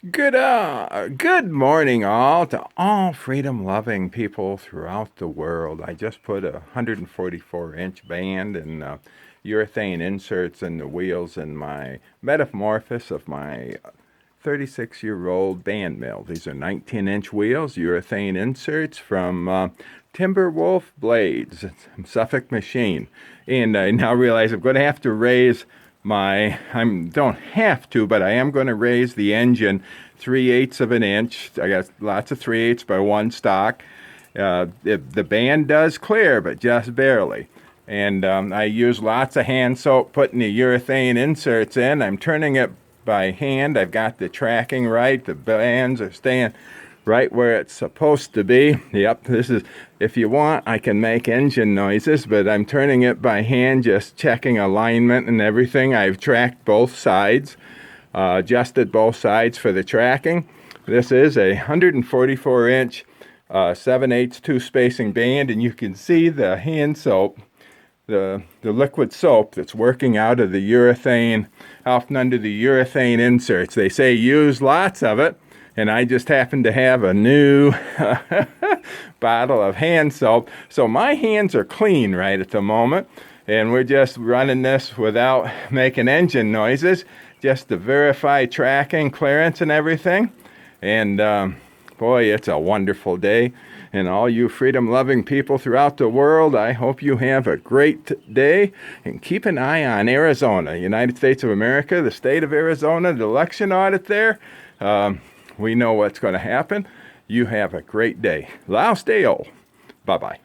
Good morning, all, to all freedom-loving people throughout the world. I just put a 144-inch band and urethane inserts in the wheels in my metamorphosis of my 36-year-old band mill. These are 19-inch wheels, urethane inserts from Wolf Blades, Suffolk Machine. And I now realize I'm going to have to raise I don't have to, but I am going to raise the engine 3/8 of an inch. I got lots of 3/8 by one stock. The band does clear, but just barely. And I use lots of hand soap putting the urethane inserts in. I'm turning it by hand. I've got the tracking right. The bands are staying right where it's supposed to be. Yep, this is, if you want, I can make engine noises, but I'm turning it by hand, just checking alignment and everything. I've tracked both sides, adjusted both sides for the tracking. This is a 144-inch 7/8 two-spacing band, and you can see the hand soap, the liquid soap that's working out of the urethane, out and under the urethane inserts. They say use lots of it, and I just happen to have a new bottle of hand soap. So my hands are clean right at the moment, and we're just running this without making engine noises, just to verify tracking, clearance, and everything. And boy, it's a wonderful day. And all you freedom-loving people throughout the world, I hope you have a great day. And keep an eye on Arizona, United States of America, the state of Arizona, the election audit there. We know what's going to happen. You have a great day. Laos Deo. Bye-bye.